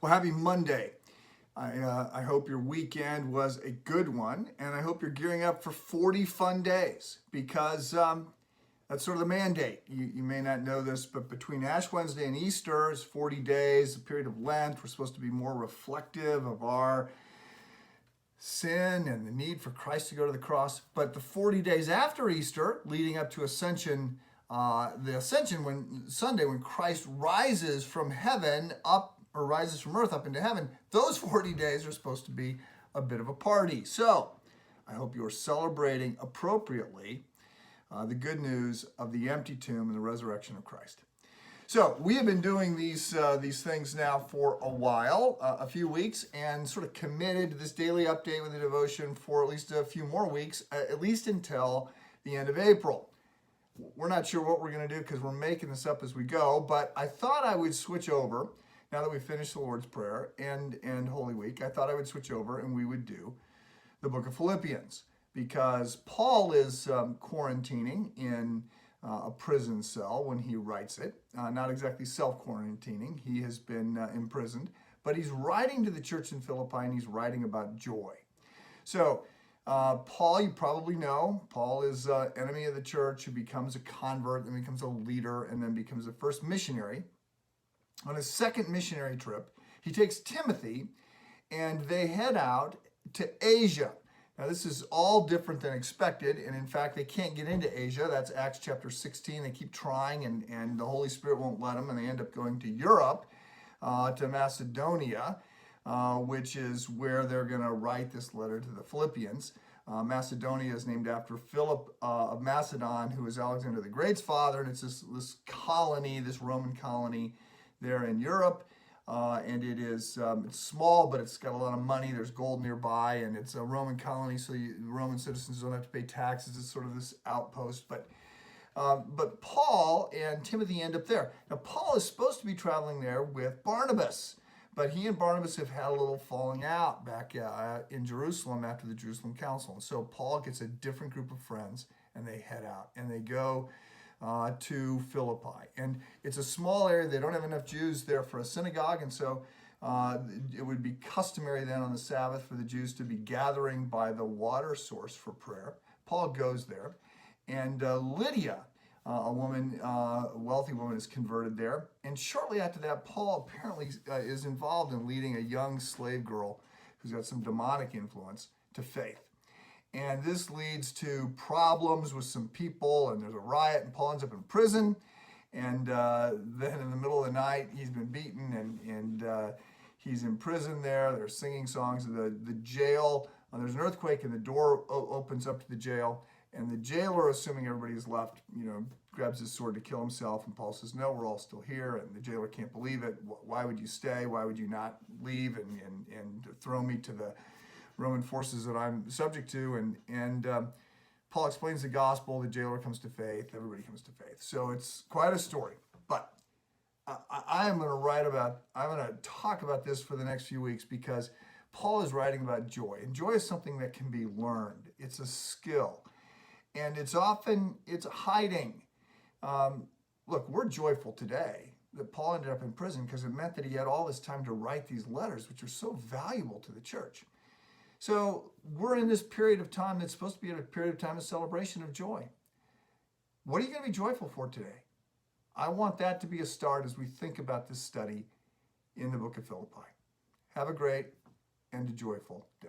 Well, happy Monday. I hope your weekend was a good one, and I hope you're gearing up for 40 fun days because that's sort of the mandate. You may not know this, but between Ash Wednesday and Easter is 40 days, a period of Lent. We're supposed to be more reflective of our sin and the need for Christ to go to the cross. But the 40 days after Easter, leading up to Ascension, the Ascension, when Sunday, when Christ rises from heaven up, or rises from earth up into heaven, those 40 days are supposed to be a bit of a party. So I hope you're celebrating appropriately the good news of the empty tomb and the resurrection of Christ. So we have been doing these things now for a while, a few weeks, and sort of committed to this daily update with the devotion for at least a few more weeks, at least until the end of April. We're not sure what we're going to do because we're making this up as we go, but I thought I would switch over. Now that we've finished the Lord's Prayer and Holy Week, I thought I would switch over and we would do the book of Philippians, because Paul is quarantining in a prison cell when he writes it. Not exactly self-quarantining. He has been imprisoned, but he's writing to the church in Philippi, and he's writing about joy. So Paul, you probably know, Paul is an enemy of the church who becomes a convert, then becomes a leader, and then becomes the first missionary. On his second missionary trip, he takes Timothy, and they head out to Asia. Now, this is all different than expected, and in fact, they can't get into Asia. That's Acts chapter 16. They keep trying, and the Holy Spirit won't let them, and they end up going to Europe, to Macedonia, which is where they're going to write this letter to the Philippians. Macedonia is named after Philip of Macedon, who was Alexander the Great's father, and it's this colony, this Roman colony there in Europe. And it is it's small, but it's got a lot of money. There's gold nearby, and it's a Roman colony, so Roman citizens don't have to pay taxes. It's sort of this outpost. But Paul and Timothy end up there. Now, Paul is supposed to be traveling there with Barnabas, but he and Barnabas have had a little falling out back in Jerusalem after the Jerusalem Council. And so Paul gets a different group of friends, and they head out, and they go to Philippi. And it's a small area. They don't have enough Jews there for a synagogue, and so it would be customary then on the Sabbath for the Jews to be gathering by the water source for prayer. Paul goes there, and Lydia, a woman, a wealthy woman, is converted there. And shortly after that, Paul apparently is involved in leading a young slave girl who's got some demonic influence to faith. And this leads to problems with some people, and there's a riot, and Paul ends up in prison. And then in the middle of the night, he's been beaten, and he's in prison there. They're singing songs. The jail, there's an earthquake, and the door opens up to the jail. And the jailer, assuming everybody's left, grabs his sword to kill himself. And Paul says, no, we're all still here. And the jailer can't believe it. Why would you stay? Why would you not leave and throw me to the Roman forces that I'm subject to? And Paul explains the gospel. The jailer comes to faith. Everybody comes to faith. So it's quite a story. But I'm going to talk about this for the next few weeks, because Paul is writing about joy. And joy is something that can be learned. It's a skill. And it's hiding. Look, we're joyful today that Paul ended up in prison, because it meant that he had all this time to write these letters, which are so valuable to the church. So we're in this period of time that's supposed to be a period of time of celebration of joy. What are you going to be joyful for today? I want that to be a start as we think about this study in the book of Philippi. Have a great and a joyful day.